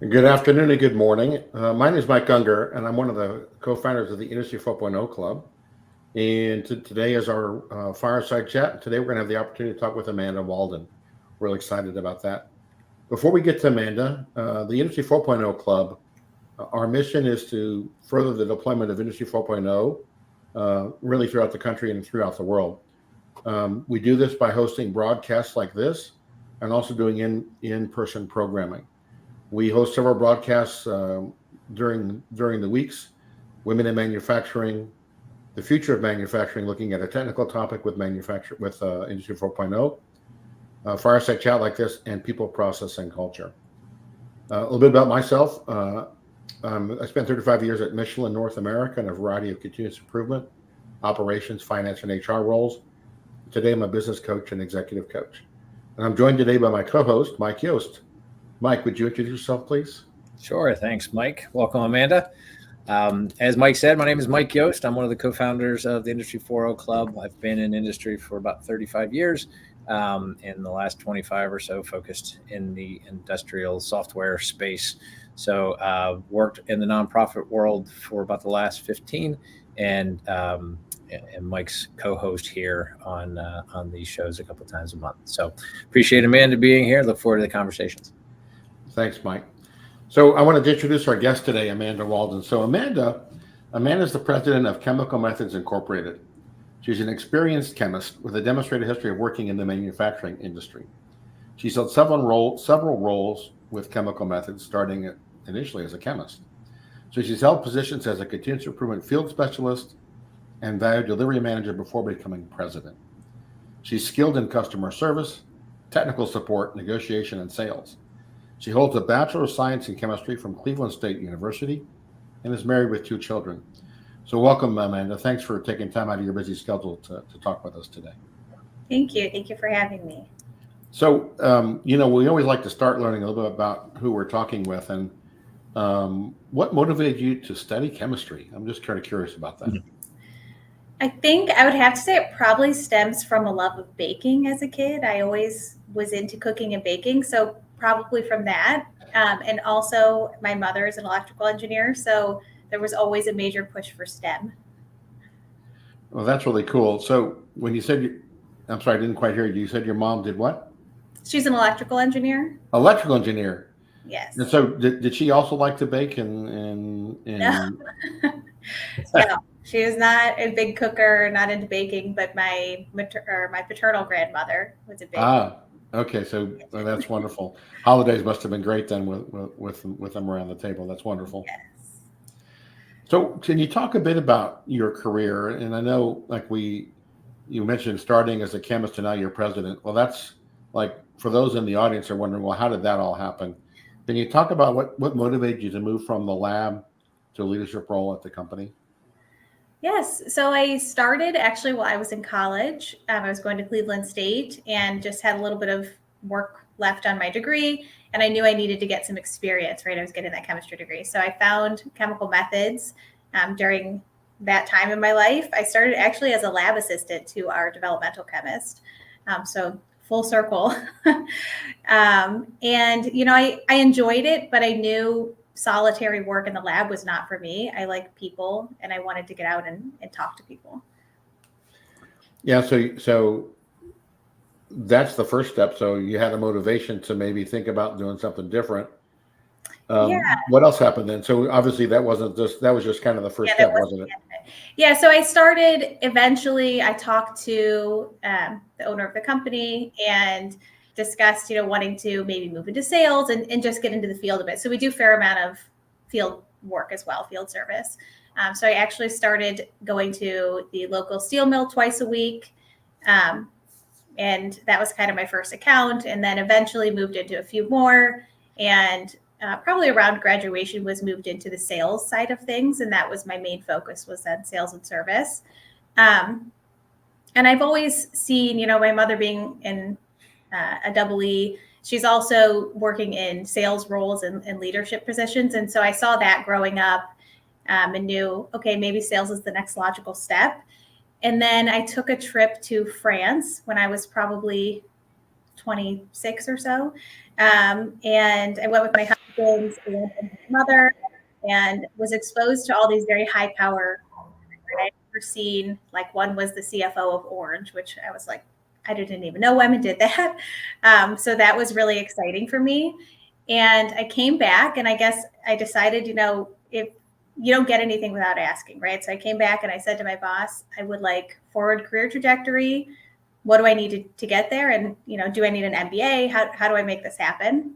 Good afternoon and good morning. My name is Mike Ungar, and I'm one of the co-founders of the Industry 4.0 Club. And today is our fireside chat. Today we're going to have the opportunity to talk with Amanda Walden. Really excited about that. Before we get to Amanda, the Industry 4.0 Club, our mission is to further the deployment of Industry 4.0 really throughout the country and throughout the world. We do this by hosting broadcasts like this and also doing in-person programming. We host several broadcasts during the weeks. Women in manufacturing, the future of manufacturing, looking at a technical topic with Industry 4.0, fireside chat like this, and people, process, and culture. A little bit about myself. I spent 35 years at Michelin North America in a variety of continuous improvement, operations, finance, and HR roles. Today, I'm a business coach and executive coach. And I'm joined today by my co-host, Mike Yost. Mike, would you introduce yourself, please? Sure. Thanks, Mike. Welcome, Amanda. As Mike said, my name is Mike Yost. I'm one of the co-founders of the Industry 4.0 Club. I've been in industry for about 35 years. In the last 25 or so, focused in the industrial software space. So worked in the nonprofit world for about the last 15, and Mike's co-host here on these shows a couple of times a month. So appreciate Amanda being here. Look forward to the conversations. Thanks, Mike. So I wanted to introduce our guest today, Amanda Walden. So Amanda is the president of Chemical Methods Incorporated. She's an experienced chemist with a demonstrated history of working in the manufacturing industry. She's held several roles with Chemical Methods, starting initially as a chemist. So she's held positions as a continuous improvement field specialist and value delivery manager before becoming president. She's skilled in customer service, technical support, negotiation, and sales. She holds a Bachelor of Science in Chemistry from Cleveland State University and is married with 2 children. So welcome, Amanda. Thanks for taking time out of your busy schedule to talk with us today. Thank you. Thank you for having me. So, we always like to start learning a little bit about who we're talking with, and what motivated you to study chemistry? I'm just kind of curious about that. I think I would have to say it probably stems from a love of baking as a kid. I always was into cooking and baking, so probably from that. And also my mother is an electrical engineer, so there was always a major push for STEM. Well, that's really cool. So when you said, I'm sorry, I didn't quite hear you. You said your mom did what? She's an electrical engineer. Electrical engineer. Yes. And so did she also like to bake and No. No, she is not a big cooker, not into baking, but my paternal grandmother was a big. Okay, so that's wonderful. Holidays must have been great then with them around the table. That's wonderful. Yes. So can you talk a bit about your career? And I know, you mentioned starting as a chemist and now you're president. Well, that's like, for those in the audience are wondering, well, how did that all happen? Can you talk about what motivated you to move from the lab to a leadership role at the company? Yes. So I started actually while I was in college. I was going to Cleveland State and just had a little bit of work left on my degree. And I knew I needed to get some experience, right? I was getting that chemistry degree. So I found Chemical Methods during that time in my life. I started actually as a lab assistant to our developmental chemist. So full circle. And, I enjoyed it, but I knew solitary work in the lab was not for me. I like people and I wanted to get out and talk to people. Yeah. So that's the first step. So you had a motivation to maybe think about doing something different. Yeah. What else happened then? So obviously that was just kind of the first step, wasn't it? Yeah. So I started, eventually I talked to the owner of the company and discussed, wanting to maybe move into sales and just get into the field a bit. So we do a fair amount of field work as well, field service. So I actually started going to the local steel mill twice a week. And that was kind of my first account, and then eventually moved into a few more, and probably around graduation was moved into the sales side of things. And that was my main focus, was on sales and service. And I've always seen, my mother being in a double E, she's also working in sales roles and leadership positions. And so I saw that growing up and knew, okay, maybe sales is the next logical step. And then I took a trip to France when I was probably 26 or so. And I went with my husband and his mother and was exposed to all these very high power. I'd never seen, like, one was the CFO of Orange, which I was like, I didn't even know women did that. So that was really exciting for me. And I came back and I guess I decided, if you don't get anything without asking, right? So I came back and I said to my boss, I would like forward career trajectory. What do I need to get there? And, do I need an MBA? How do I make this happen?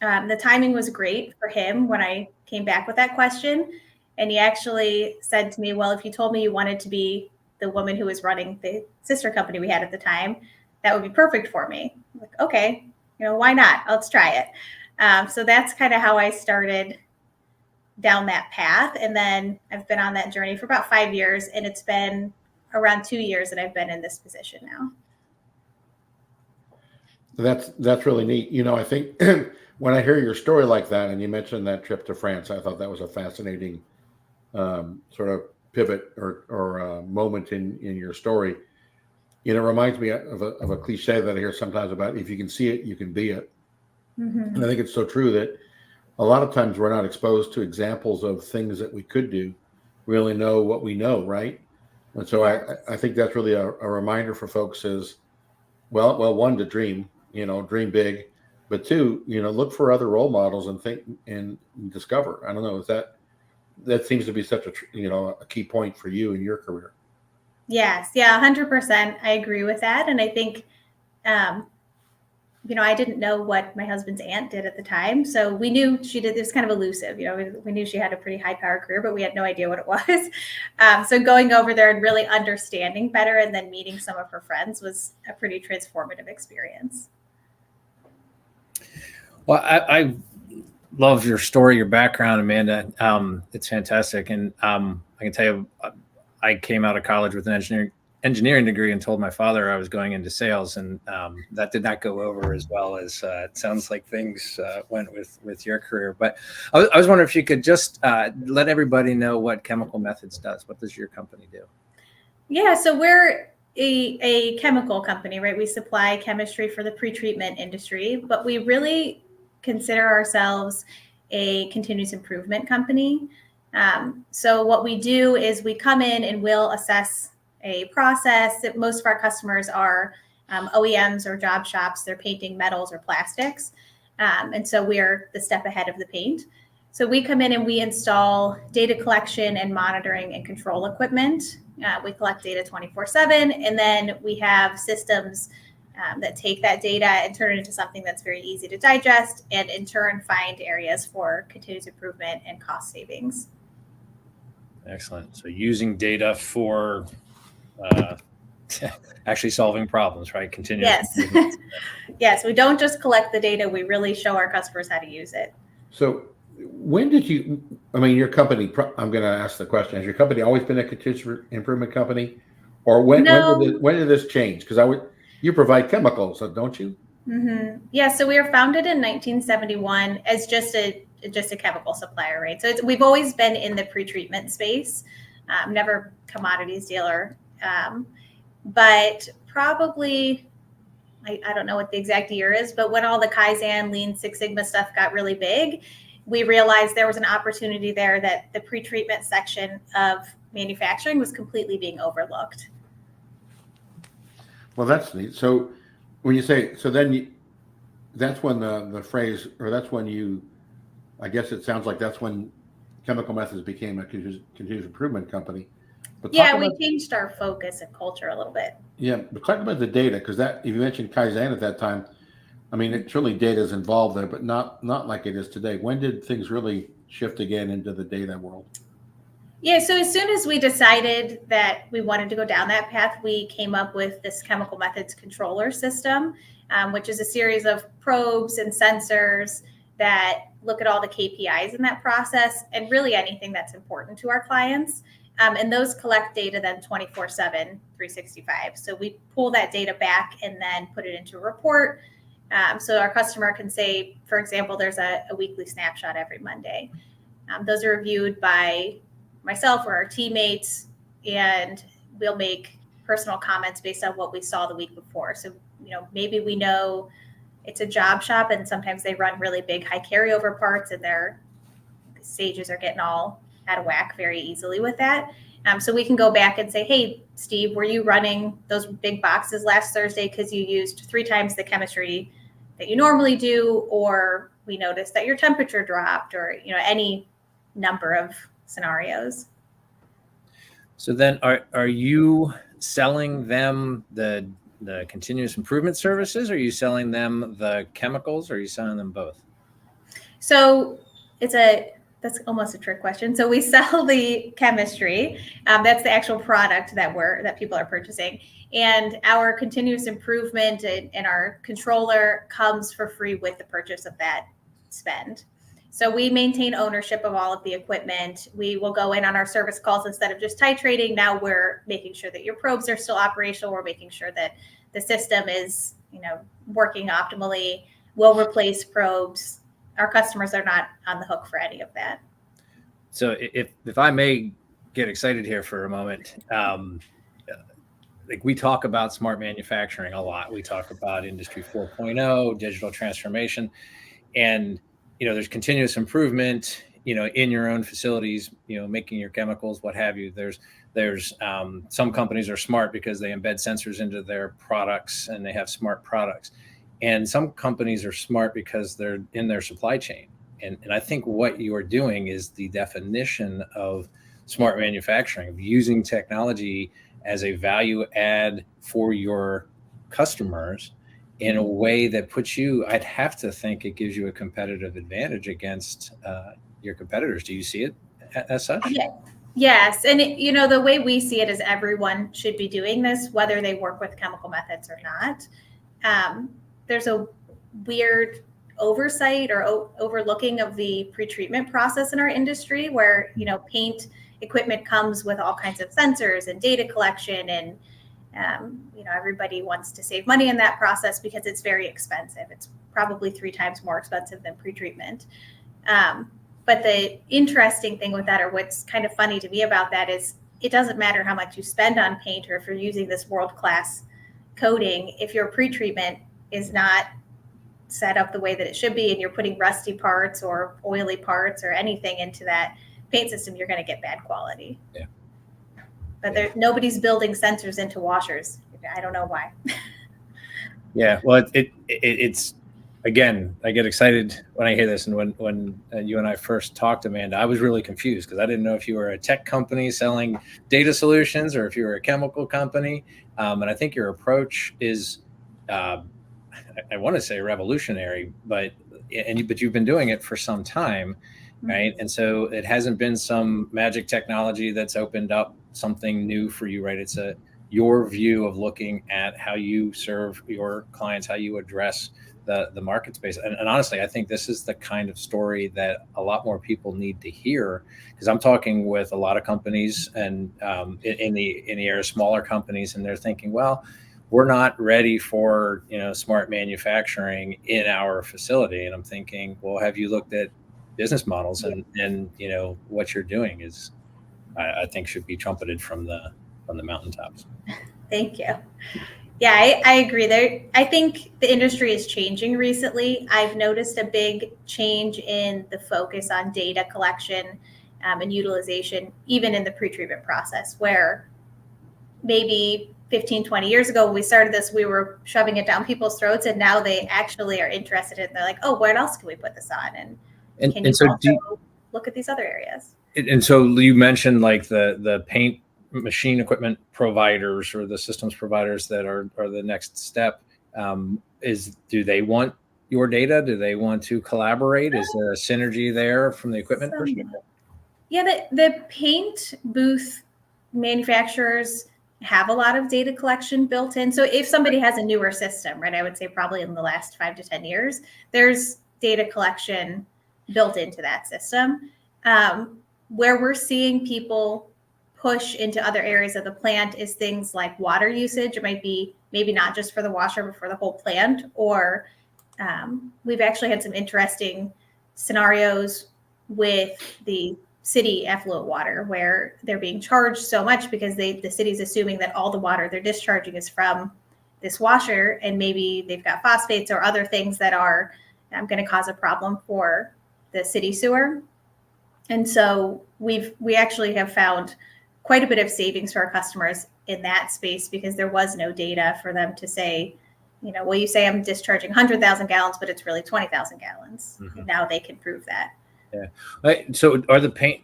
The timing was great for him when I came back with that question. And he actually said to me, well, if you told me you wanted to be the woman who was running the sister company we had at the time, that would be perfect for me. I'm like, okay, why not? Let's try it. So that's kind of how I started down that path. And then I've been on that journey for about 5 years, and it's been around 2 years that I've been in this position now. That's really neat. I think when I hear your story like that, and you mentioned that trip to France, I thought that was a fascinating sort of pivot or moment in your story. It reminds me of a cliche that I hear sometimes about, if you can see it, you can be it. Mm-hmm. And I think it's so true that a lot of times we're not exposed to examples of things that we could do. We only know what we know, right? And so I think that's really a reminder for folks is, well, one, to dream, dream big, but two, look for other role models and think and discover. I don't know, that seems to be such a key point for you in your career. Yes. Yeah. 100%. I agree with that. And I think, I didn't know what my husband's aunt did at the time. So we knew she did. It was kind of elusive. We knew she had a pretty high power career, but we had no idea what it was. So going over there and really understanding better and then meeting some of her friends was a pretty transformative experience. Well, I love your story, your background, Amanda. It's fantastic. And I can tell you, I came out of college with an engineering degree and told my father I was going into sales, and that did not go over as well as it sounds like things went with your career. But I was wondering if you could just let everybody know what Chemical Methods does. What does your company do? Yeah, so we're a chemical company, right? We supply chemistry for the pretreatment industry, but we really consider ourselves a continuous improvement company. So what we do is we come in and we'll assess a process. That most of our customers are OEMs or job shops. They're painting metals or plastics. And so we're the step ahead of the paint. So we come in and we install data collection and monitoring and control equipment. We collect data 24/7, and then we have systems that take that data and turn it into something that's very easy to digest, and in turn find areas for continuous improvement and cost savings. Excellent. So using data for actually solving problems, right? Continuous. Yes. Yes. We don't just collect the data. We really show our customers how to use it. So when did your company, I'm going to ask the question, has your company always been a continuous improvement company? Or when did this change? Because you provide chemicals, don't you? Mm-hmm. Yeah. So we were founded in 1971 as just a chemical supplier, right? So we've always been in the pretreatment space, never commodities dealer. But probably, I don't know what the exact year is, but when all the Kaizen, Lean, Six Sigma stuff got really big, we realized there was an opportunity there that the pretreatment section of manufacturing was completely being overlooked. Well, that's neat. So when you say, that's when the phrase, or that's when I guess it sounds like that's when Chemical Methods became a continuous improvement company. But yeah, we changed our focus and culture a little bit. Yeah, but talk about the data, because if you mentioned Kaizen at that time, surely data is involved there, but not like it is today. When did things really shift again into the data world? Yeah, so as soon as we decided that we wanted to go down that path, we came up with this Chemical Methods controller system, which is a series of probes and sensors that look at all the KPIs in that process and really anything that's important to our clients. And those collect data then 24/7, 365. So we pull that data back and then put it into a report. So our customer can say, for example, there's a weekly snapshot every Monday. Those are reviewed by myself or our teammates, and we'll make personal comments based on what we saw the week before. So, maybe we know it's a job shop and sometimes they run really big high carryover parts and their stages are getting all out of whack very easily with that. So we can go back and say, hey, Steve, were you running those big boxes last Thursday because you used 3 times the chemistry that you normally do, or we noticed that your temperature dropped, or any number of scenarios. So then are you selling them the continuous improvement services? Or are you selling them the chemicals? Or are you selling them both? So that's almost a trick question. So we sell the chemistry. That's the actual product that people are purchasing. And our continuous improvement and our controller comes for free with the purchase of that spend. So we maintain ownership of all of the equipment. We will go in on our service calls instead of just titrating. Now we're making sure that your probes are still operational. We're making sure that the system is, working optimally. We'll replace probes. Our customers are not on the hook for any of that. So if I may get excited here for a moment, like we talk about smart manufacturing a lot. We talk about Industry 4.0, digital transformation, and there's continuous improvement, in your own facilities, making your chemicals, what have you. There's some companies are smart because they embed sensors into their products and they have smart products. And some companies are smart because they're in their supply chain. And I think what you're doing is the definition of smart manufacturing, of using technology as a value add for your customers in a way that puts you, I'd have to think it gives you a competitive advantage against your competitors. Do you see it as such? Yeah. Yes. And, the way we see it is everyone should be doing this, whether they work with chemical methods or not. There's a weird oversight or overlooking of the pretreatment process in our industry where, paint equipment comes with all kinds of sensors and data collection and everybody wants to save money in that process because it's very expensive. It's probably 3 times more expensive than pretreatment. But the interesting thing with that, or what's kind of funny to me about that, is it doesn't matter how much you spend on paint or if you're using this world-class coating, if your pretreatment is not set up the way that it should be and you're putting rusty parts or oily parts or anything into that paint system, you're going to get bad quality. Yeah. But nobody's building sensors into washers. I don't know why. Yeah, well, it's again, I get excited when I hear this. And when you and I first talked, Amanda, I was really confused because I didn't know if you were a tech company selling data solutions or if you were a chemical company. And I think your approach is, I want to say revolutionary, but you've been doing it for some time, right? Mm-hmm. And so it hasn't been some magic technology that's opened up something new for you, right? It's your view of looking at how you serve your clients, how you address the market space. And honestly, I think this is the kind of story that a lot more people need to hear, because I'm talking with a lot of companies and in the area of smaller companies, and they're thinking, well, we're not ready for smart manufacturing in our facility. And I'm thinking, well, have you looked at business models? And what you're doing is, I think, should be trumpeted from the mountaintops. Thank you. Yeah, I agree there. I think the industry is changing recently. I've noticed a big change in the focus on data collection and utilization, even in the pretreatment process, where maybe 15, 20 years ago when we started this, we were shoving it down people's throats, and now they actually are interested in it. They're like, oh, what else can we put this on? And can you so also look at these other areas? And so you mentioned like the paint machine equipment providers or the systems providers that are the next step. Do they want your data? Do they want to collaborate? Is there a synergy there from the equipment perspective? Yeah, the paint booth manufacturers have a lot of data collection built in. So if somebody has a newer system, right, I would say probably in the last 5 to 10 years, there's data collection built into that system. Where we're seeing people push into other areas of the plant is things like water usage. It might be maybe not just for the washer, but for the whole plant. Or we've actually had some interesting scenarios with the city effluent water where they're being charged so much because the city's assuming that all the water they're discharging is from this washer, and maybe they've got phosphates or other things that are going to cause a problem for the city sewer. And so we actually have found quite a bit of savings for our customers in that space, because there was no data for them to say, well, you say I'm discharging 100,000 gallons, but it's really 20,000 gallons. And now they can prove that. Yeah. So are the paint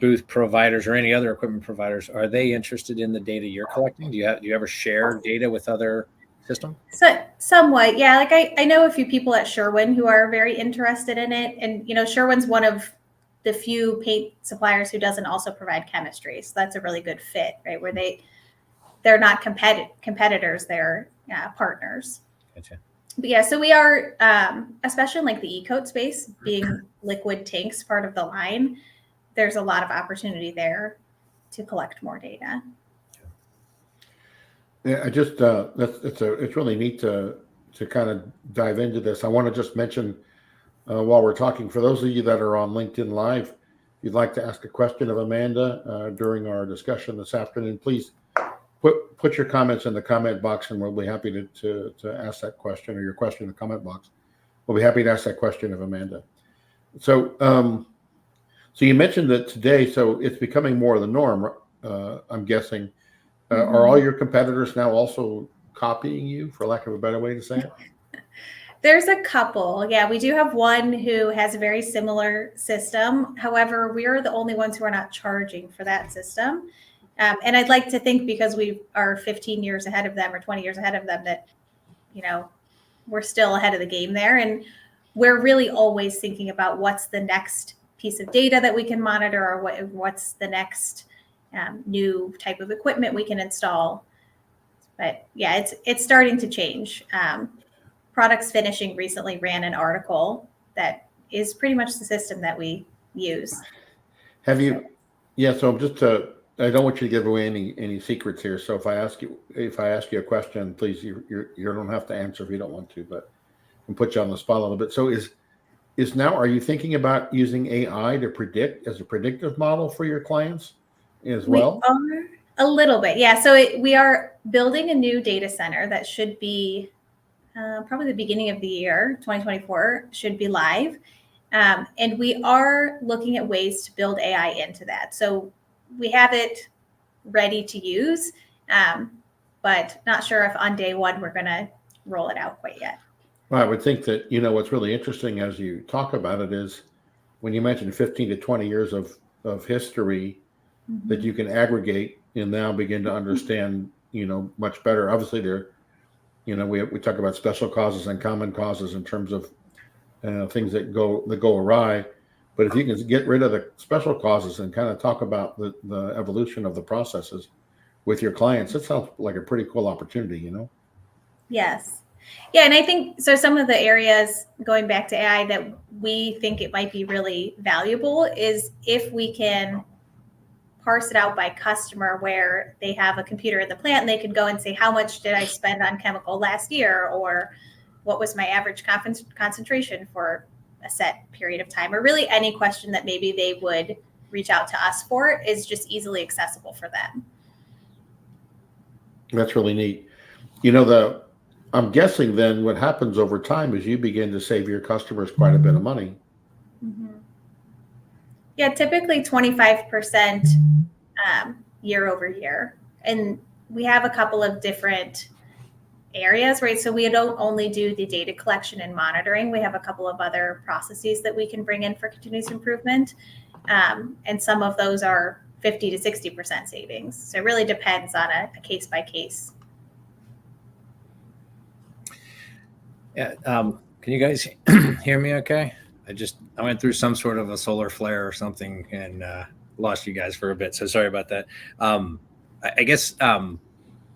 booth providers or any other equipment providers, are they interested in the data you're collecting? Do you ever share data with other systems? So somewhat, yeah. Like I know a few people at Sherwin who are very interested in it, and Sherwin's one of the few paint suppliers who doesn't also provide chemistry, so that's a really good fit, right? Where they're not competitors, they're partners. Gotcha. But yeah, so we are, especially in like the e-coat space, being liquid tanks part of the line, there's a lot of opportunity there to collect more data. Yeah, I just it's really neat to kind of dive into this. I want to just mention while we're talking, for those of you that are on LinkedIn Live, if you'd like to ask a question of Amanda during our discussion this afternoon, please put your comments in the comment box, and we'll be happy to ask that question, or your question in the comment box. We'll be happy to ask that question of Amanda. So so you mentioned that today, so it's becoming more of the norm, I'm guessing. Are all your competitors now also copying you, for lack of a better way to say it? There's a couple. Yeah, we do have one who has a very similar system. However, we are the only ones who are not charging for that system. And I'd like to think, because we are 15 years ahead of them or 20 years ahead of them, that, we're still ahead of the game there. And we're really always thinking about what's the next piece of data that we can monitor, or what's the next new type of equipment we can install. But yeah, it's starting to change. Products Finishing recently ran an article that is pretty much the system that we use. Have you? Yeah. So I don't want you to give away any secrets here. So if I ask you a question, please, you don't have to answer if you don't want to, but I'll put you on the spot a little bit. So are you thinking about using AI to predict as a predictive model for your clients as well? We are a little bit, yeah. So we are building a new data center that should be probably the beginning of the year, 2024, should be live. And we are looking at ways to build AI into that. So we have it ready to use, but not sure if on day one we're going to roll it out quite yet. Well, I would think that, what's really interesting as you talk about it is when you mentioned 15 to 20 years of history that you can aggregate and now begin to understand, much better. Obviously, we talk about special causes and common causes in terms of things that go awry. But if you can get rid of the special causes and kind of talk about the evolution of the processes with your clients, that sounds like a pretty cool opportunity, Yes. Yeah, and I think so. Some of the areas, going back to AI, that we think it might be really valuable is if we can parse it out by customer, where they have a computer in the plant and they can go and say, how much did I spend on chemical last year? Or what was my average concentration for a set period of time? Or really any question that maybe they would reach out to us for is just easily accessible for them. That's really neat. I'm guessing then what happens over time is you begin to save your customers quite a bit of money. Yeah, typically 25% year over year. And we have a couple of different areas, right? So we don't only do the data collection and monitoring. We have a couple of other processes that we can bring in for continuous improvement. And some of those are 50 to 60% savings. So it really depends on a case by case. Yeah. Can you guys hear me okay? I went through some sort of a solar flare or something and lost you guys for a bit. So sorry about that. I guess one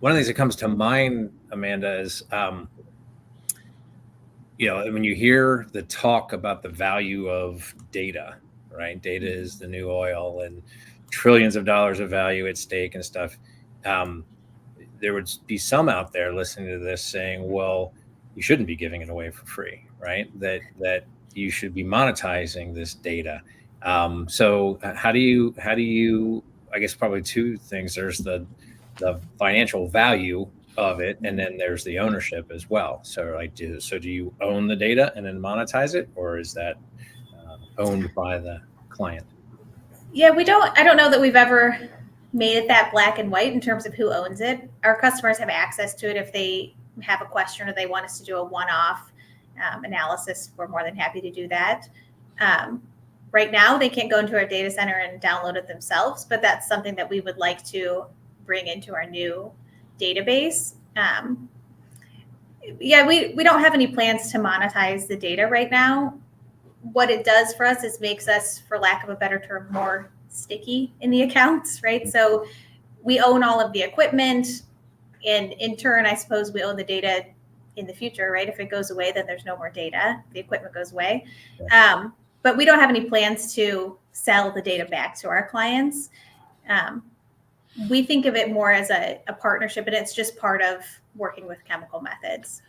of the things that comes to mind, Amanda, is, when you hear the talk about the value of data, right? Data is the new oil and trillions of dollars of value at stake and stuff. There would be some out there listening to this saying, well, you shouldn't be giving it away for free, right? That you should be monetizing this data. So how do you, I guess probably two things. There's the financial value of it, and then there's the ownership as well. So do you own the data and then monetize it, or is that owned by the client? Yeah, I don't know that we've ever made it that black and white in terms of who owns it. Our customers have access to it if they have a question or they want us to do a one-off analysis. We're more than happy to do that. Right now, they can't go into our data center and download it themselves, but that's something that we would like to bring into our new database. Yeah, we don't have any plans to monetize the data right now. What it does for us is makes us, for lack of a better term, more sticky in the accounts, right? So we own all of the equipment, and in turn, I suppose we own the data in the future, right? If it goes away, then there's no more data. The equipment goes away. But we don't have any plans to sell the data back to our clients. We think of it more as a partnership, and it's just part of working with chemical methods.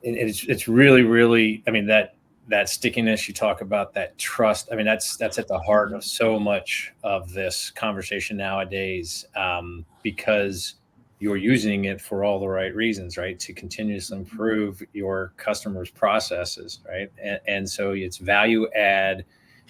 And it's really, really, I mean, that stickiness you talk about, that trust, I mean, that's at the heart of so much of this conversation nowadays, because you're using it for all the right reasons, right? To continuously improve your customers' processes, right? And so it's value add,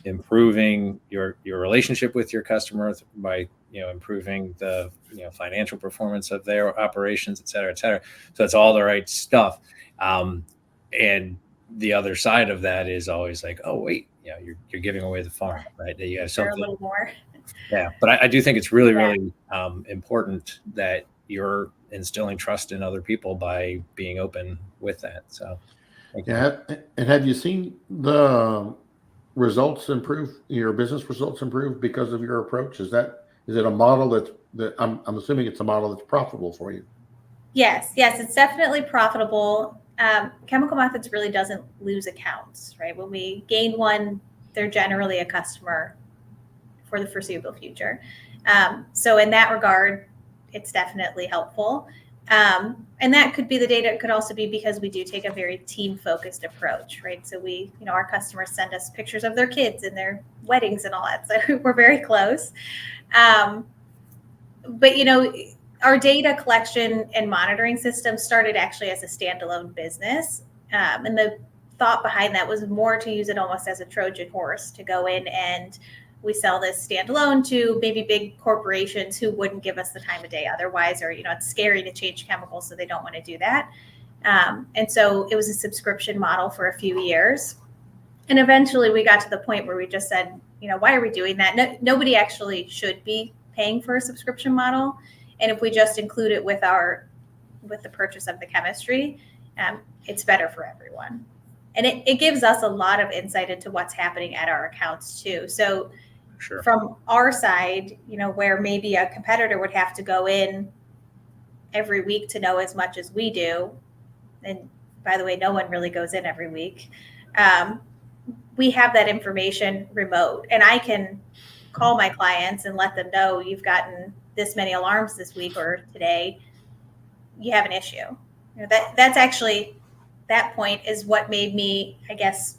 improving your relationship with your customer by improving the financial performance of their operations, et cetera, et cetera. So it's all the right stuff. And the other side of that is always like, oh wait, you're giving away the farm, right? That you have something a little more. Yeah, but I do think it's really, really important that you're instilling trust in other people by being open with that. So, yeah. And have you seen the results improve? Your business results improve because of your approach? Is it a model that I'm assuming it's a model that's profitable for you? Yes, it's definitely profitable. Chemical Methods really doesn't lose accounts, right? When we gain one, they're generally a customer for the foreseeable future. So in that regard, it's definitely helpful. And that could be the data. It could also be because we do take a very team-focused approach, right? So our customers send us pictures of their kids and their weddings and all that. So we're very close. But our data collection and monitoring system started actually as a standalone business. And the thought behind that was more to use it almost as a Trojan horse, to go in and we sell this standalone to maybe big corporations who wouldn't give us the time of day otherwise, or, it's scary to change chemicals, so they don't want to do that. And so it was a subscription model for a few years. And eventually we got to the point where we just said, why are we doing that? Nobody actually should be paying for a subscription model. And if we just include it with the purchase of the chemistry, it's better for everyone. And it gives us a lot of insight into what's happening at our accounts too. So sure. From our side, where maybe a competitor would have to go in every week to know as much as we do. And by the way, no one really goes in every week. We have that information remote, and I can call my clients and let them know you've gotten this many alarms this week or today, you have an issue. That's actually, that point is what made me, I guess,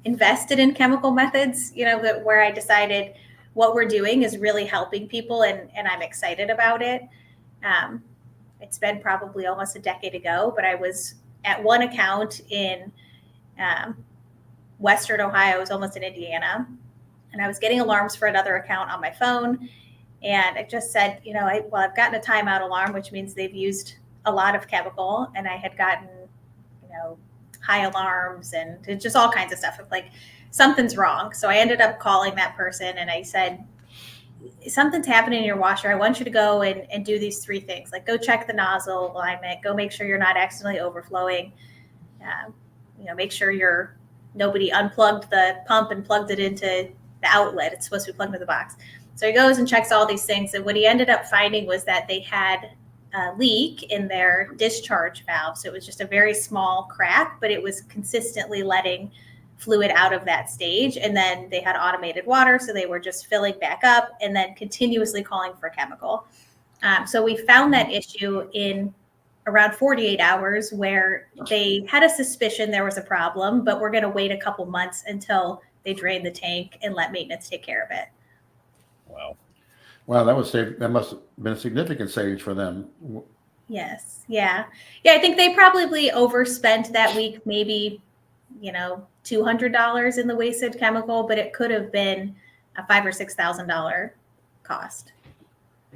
invested in Chemical Methods, where I decided what we're doing is really helping people, and I'm excited about it. It's been probably almost a decade ago, but I was at one account in Western Ohio. I was almost in Indiana, and I was getting alarms for another account on my phone. And I just said, I've gotten a timeout alarm, which means they've used a lot of chemical, and I had gotten, high alarms and just all kinds of stuff. Like, something's wrong. So I ended up calling that person, and I said, something's happening in your washer. I want you to go and do these 3 things. Like, go check the nozzle alignment, go make sure you're not accidentally overflowing. Make sure nobody unplugged the pump and plugged it into the outlet. It's supposed to be plugged into the box. So he goes and checks all these things. And what he ended up finding was that they had a leak in their discharge valve. So it was just a very small crack, but it was consistently letting fluid out of that stage. And then they had automated water, so they were just filling back up and then continuously calling for chemical. So we found that issue in around 48 hours, where they had a suspicion there was a problem, but we're going to wait a couple months until they drain the tank and let maintenance take care of it. Wow. Wow, that must have been a significant savings for them. Yes. Yeah. Yeah. I think they probably overspent that week, maybe, $200 in the wasted chemical, but it could have been a $5,000 or $6,000 cost.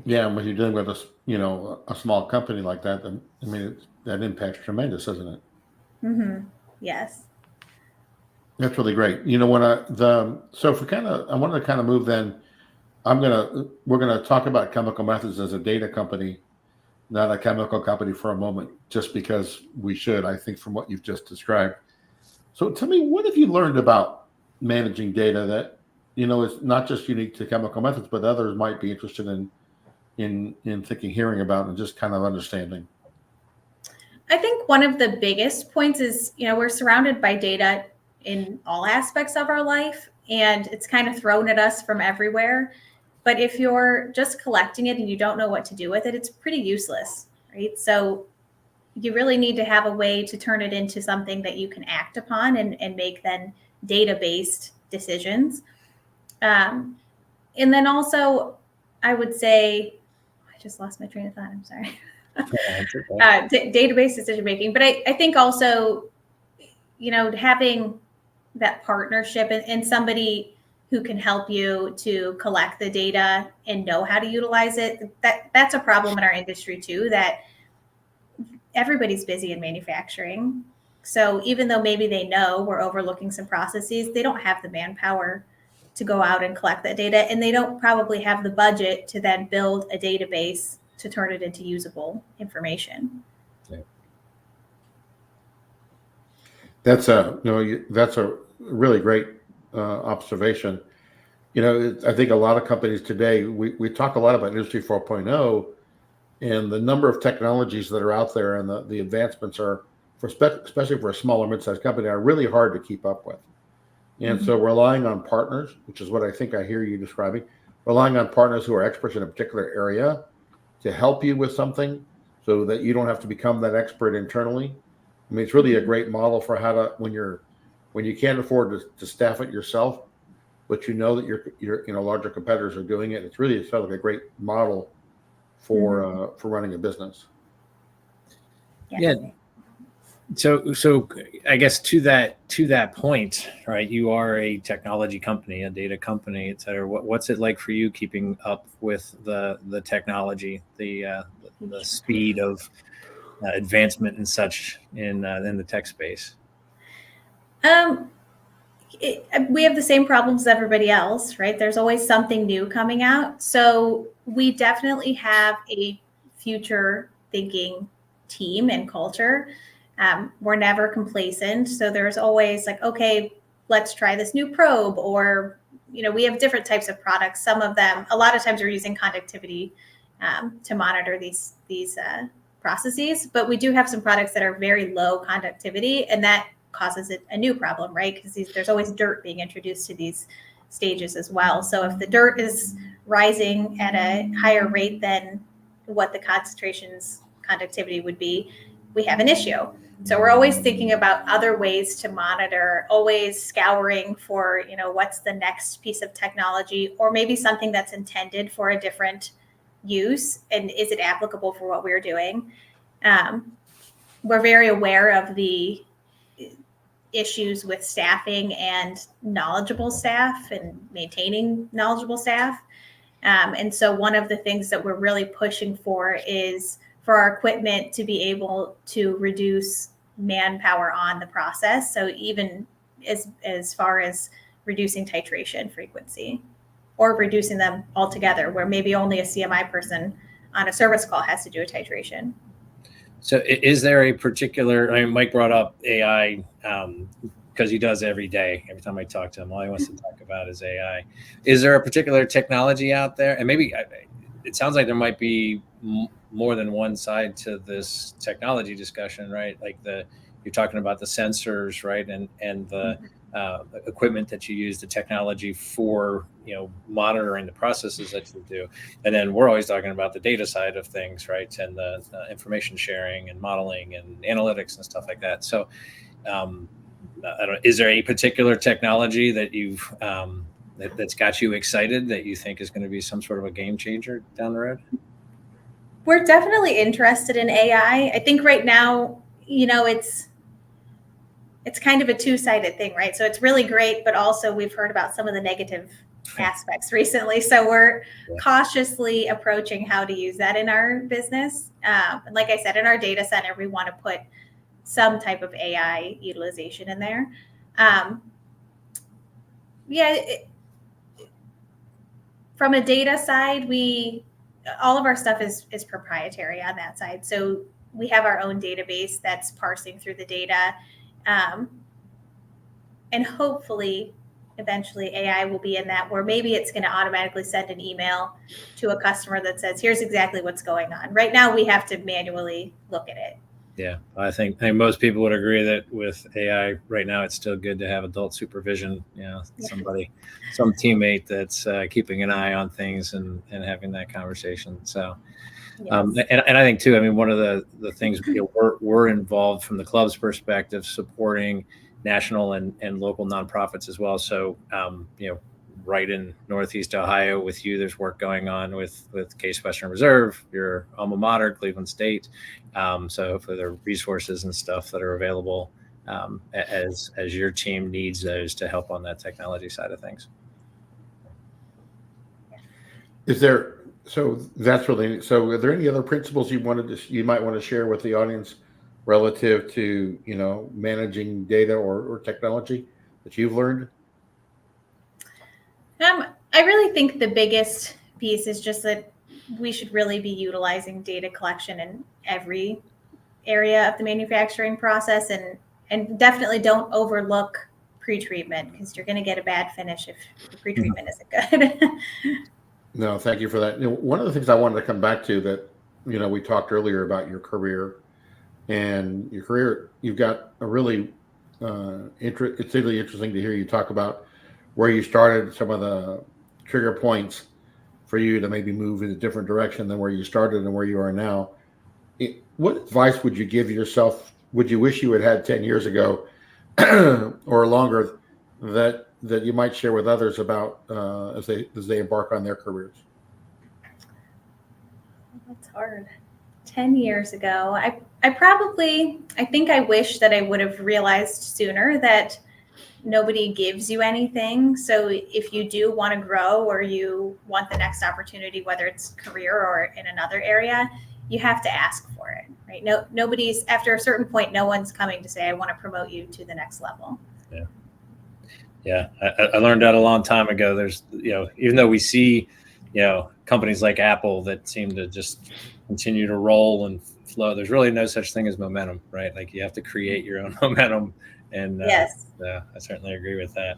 Yeah, and when you're dealing with a small company like that, then I mean that impact's tremendous, isn't it? Mm-hmm. Yes. That's really great. When so if we I wanted to kind of move then. We're gonna talk about chemical methods as a data company, not a chemical company for a moment, just because we should, I think, from what you've just described. So tell me, what have you learned about managing data that, is not just unique to chemical methods, but others might be interested in thinking, hearing about, and just kind of understanding? I think one of the biggest points is, we're surrounded by data in all aspects of our life, and it's kind of thrown at us from everywhere. But if you're just collecting it and you don't know what to do with it, it's pretty useless, right? So you really need to have a way to turn it into something that you can act upon and make then data-based decisions. And then also, I would say, I just lost my train of thought. I'm sorry. Database decision making. But I think also, having that partnership and somebody who can help you to collect the data and know how to utilize it, that's a problem in our industry too, that everybody's busy in manufacturing. So even though maybe they know we're overlooking some processes, they don't have the manpower to go out and collect that data, and they don't probably have the budget to then build a database to turn it into usable information. Yeah. That's a really great observation. I think a lot of companies today, we talk a lot about Industry 4.0, and the number of technologies that are out there and the advancements are, especially for a smaller mid-sized company, are really hard to keep up with. And so relying on partners, which is what I think I hear you describing, relying on partners who are experts in a particular area to help you with something so that you don't have to become that expert internally. I mean, it's really a great model for how to, when you can't afford to staff it yourself, but you know that your larger competitors are doing it. It's really felt like a great model for running a business. Yeah. So I guess to that point, right? You are a technology company, a data company, et cetera. What's it like for you keeping up with the technology, the speed of advancement and such in the tech space? We have the same problems as everybody else, right? There's always something new coming out. So we definitely have a future thinking team and culture. We're never complacent. So there's always like, okay, let's try this new probe, or, we have different types of products. Some of them, a lot of times we're using conductivity to monitor these processes, but we do have some products that are very low conductivity, and that causes a new problem, right? Because there's always dirt being introduced to these stages as well. So if the dirt is rising at a higher rate than what the concentration's conductivity would be, we have an issue. So we're always thinking about other ways to monitor, always scouring for, what's the next piece of technology, or maybe something that's intended for a different use, and is it applicable for what we're doing? We're very aware of the issues with staffing and knowledgeable staff and maintaining knowledgeable staff. And so one of the things that we're really pushing for is for our equipment to be able to reduce manpower on the process. So even as far as reducing titration frequency, or reducing them altogether, where maybe only a CMI person on a service call has to do a titration. So is there a particular, Mike brought up AI because he does every day. Every time I talk to him, all he wants to talk about is AI. Is there a particular technology out there? And maybe it sounds like there might be more than one side to this technology discussion, right? Like you're talking about the sensors, right? And the equipment that you use, the technology for, monitoring the processes that you do. And then we're always talking about the data side of things, right? And the information sharing and modeling and analytics and stuff like that. So is there a particular technology that you've that's got you excited that you think is going to be some sort of a game changer down the road? We're definitely interested in AI. I think right now, it's kind of a two-sided thing, right? So it's really great, but also we've heard about some of the negative aspects recently. So we're cautiously approaching how to use that in our business. And like I said, in our data center, we want to put some type of AI utilization in there. From a data side, all of our stuff is proprietary on that side. So we have our own database that's parsing through the data. And hopefully, eventually AI will be in that, where maybe it's going to automatically send an email to a customer that says, here's exactly what's going on. Right now, we have to manually look at it. Yeah, I think most people would agree that with AI right now, it's still good to have adult supervision. Somebody, some teammate that's keeping an eye on things and having that conversation. So, Yes. And I think too, I mean, one of the things we're involved from the club's perspective, supporting national and local nonprofits as well. So, right in Northeast Ohio with you, there's work going on with Case Western Reserve, your alma mater, Cleveland State. So hopefully there are resources and stuff that are available as your team needs those to help on that technology side of things. So that's really, so are there any other principles you might want to share with the audience relative to, managing data or technology that you've learned? I really think the biggest piece is just that we should really be utilizing data collection in every area of the manufacturing process, and definitely don't overlook pre-treatment, because you're going to get a bad finish if the pre-treatment isn't good. No, thank you for that. One of the things I wanted to come back to that, we talked earlier about your career, and your career, you've got a really, it's really interesting to hear you talk about where you started, some of the trigger points for you to maybe move in a different direction than where you started and where you are now. What advice would you give yourself? Would you wish you had 10 years ago or longer that you might share with others about as they embark on their careers? That's hard. 10 years ago, I think I wish that I would have realized sooner that nobody gives you anything. So if you do want to grow or you want the next opportunity, whether it's career or in another area, you have to ask for it, right? Nobody's, after a certain point, no one's coming to say, I want to promote you to the next level. Yeah. I learned that a long time ago. There's, even though we see, companies like Apple that seem to just continue to roll and flow, there's really no such thing as momentum, right? Like you have to create your own momentum. And yes, I certainly agree with that.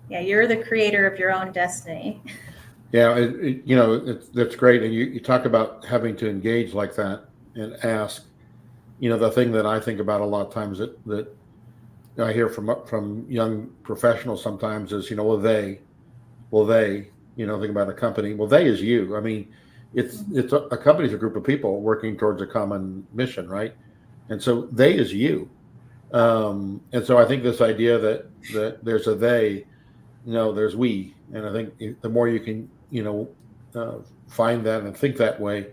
Yeah, you're the creator of your own destiny. Yeah, that's great. And you talk about having to engage like that and ask. The thing that I think about a lot of times that I hear from young professionals sometimes is, will they, think about a company. Well, they is you. I mean, it's a company's a group of people working towards a common mission, right? And so they is you. And so I think this idea that there's a they, there's we. And I think the more you can, find that and think that way,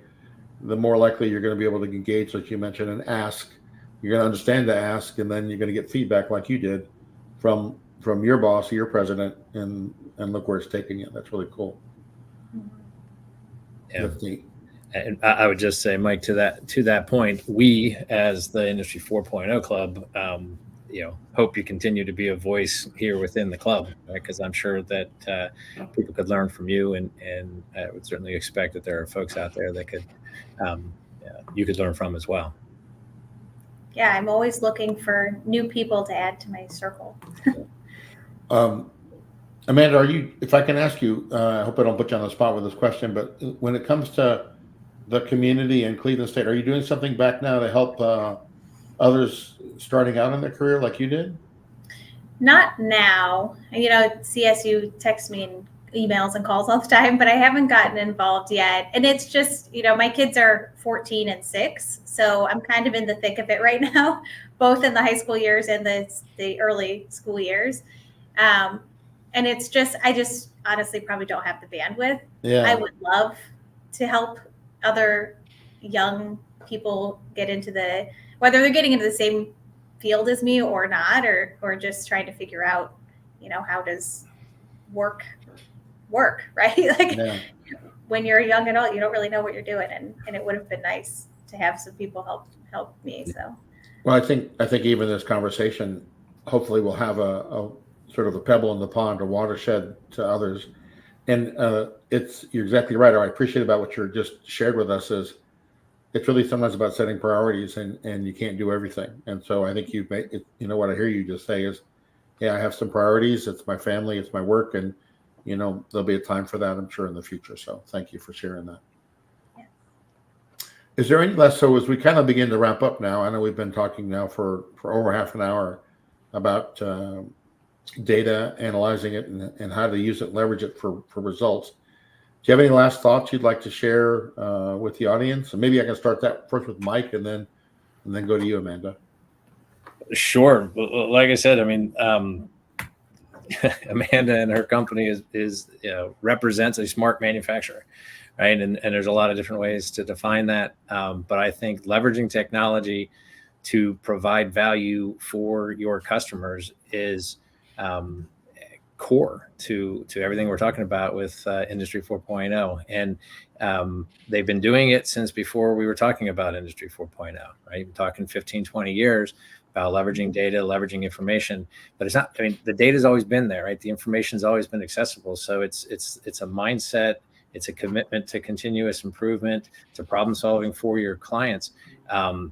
the more likely you're going to be able to engage, like you mentioned, and ask. You're going to understand to ask, and then you're going to get feedback like you did from your boss, your president, and look where it's taking you. That's really cool. Yeah. That's neat. And I would just say, Mike, to that point, we as the Industry 4.0 Club, hope you continue to be a voice here within the club, right? Because I'm sure that people could learn from you, and I would certainly expect that there are folks out there that could you could learn from as well. Yeah, I'm always looking for new people to add to my circle. Amanda, if I can ask you, I hope I don't put you on the spot with this question, but when it comes to the community in Cleveland State, are you doing something back now to help others starting out in their career like you did? Not now. CSU texts me and emails and calls all the time, but I haven't gotten involved yet. And it's just, my kids are 14 and 6, so I'm kind of in the thick of it right now, both in the high school years and the early school years. And it's just, I just honestly probably don't have the bandwidth. Yeah. I would love to help other young people get into whether they're getting into the same field as me or not, or just trying to figure out, how does work, right? Like Yeah. when you're a young adult, you don't really know what you're doing, and it would have been nice to have some people help me. So, Well, I think even this conversation hopefully will have a sort of a pebble in the pond, a watershed to others. And you're exactly right. Or I appreciate about what you just shared with us is it's really sometimes about setting priorities, and you can't do everything. And so I think you've made it. What I hear you just say is, yeah, I have some priorities. It's my family, it's my work, and there'll be a time for that, I'm sure, in the future. So thank you for sharing that. yeah. Is there any less? So as we kind of begin to wrap up now, I know we've been talking now for over half an hour about data, analyzing it, and how to use it, leverage it for results. Do you have any last thoughts you'd like to share with the audience? And maybe I can start that first with Mike, and then go to you, Amanda. Sure. Like I said, I mean, Amanda and her company is represents a smart manufacturer, right? And there's a lot of different ways to define that. But I think leveraging technology to provide value for your customers is core to everything we're talking about with Industry 4.0. And they've been doing it since before we were talking about Industry 4.0, right? We're talking 15, 20 years about leveraging data, leveraging information, but it's not, I mean, the data's always been there, right? The information's always been accessible. So it's a mindset, it's a commitment to continuous improvement, to problem solving for your clients. And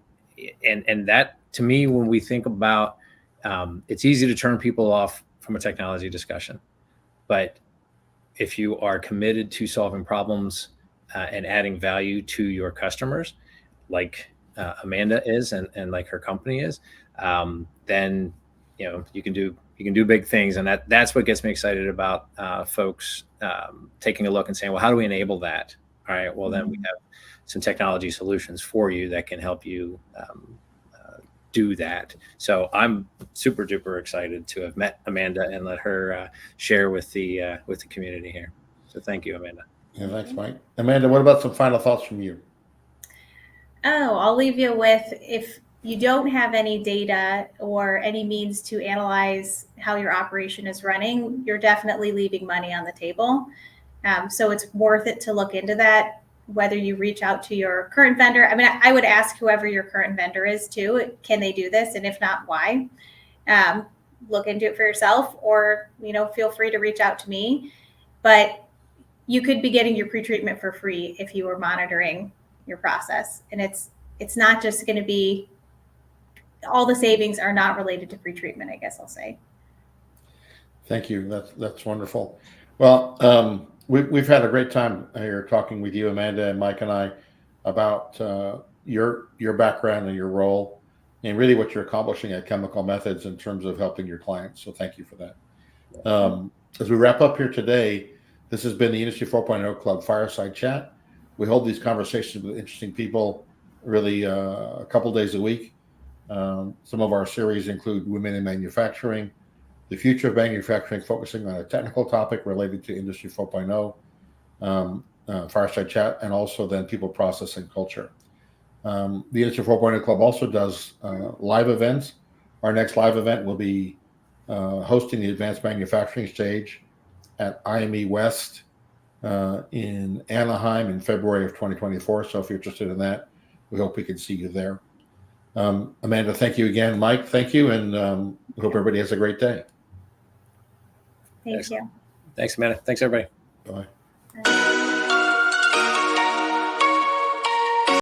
that, to me, when we think about, it's easy to turn people off from a technology discussion, but if you are committed to solving problems and adding value to your customers, like Amanda is, and like her company is, then you can do big things, and that's what gets me excited about folks taking a look and saying, well, how do we enable that? All right, well, then we have some technology solutions for you that can help you do that. So I'm super duper excited to have met Amanda and let her share with the community here. So thank you, Amanda. Yeah, thanks, Mike. Amanda, what about some final thoughts from you? Oh, I'll leave you with, if you don't have any data or any means to analyze how your operation is running, you're definitely leaving money on the table. So it's worth it to look into that, whether you reach out to your current vendor. I mean, I would ask whoever your current vendor is too, can they do this? And if not, why? Look into it for yourself, or, feel free to reach out to me. But you could be getting your pre-treatment for free if you were monitoring your process. And it's not just going to be, all the savings are not related to pre-treatment, I guess I'll say. Thank you. That's wonderful. Well, we've had a great time here talking with you, Amanda, and Mike and I, about your background and your role, and really what you're accomplishing at Chemical Methods in terms of helping your clients. So thank you for that. As we wrap up here today, this has been the Industry 4.0 Club Fireside Chat. We hold these conversations with interesting people really a couple days a week. Some of our series include Women in Manufacturing, the future of manufacturing, focusing on a technical topic related to Industry 4.0, Fireside Chat, and also then People, Process, and Culture. The Industry 4.0 Club also does live events. Our next live event will be hosting the Advanced Manufacturing Stage at IME West in Anaheim in February of 2024. So if you're interested in that, we hope we can see you there. Amanda, thank you again. Mike, thank you, and we hope everybody has a great day. Thank you. Thanks, Amanda. Thanks, everybody. Bye. Bye.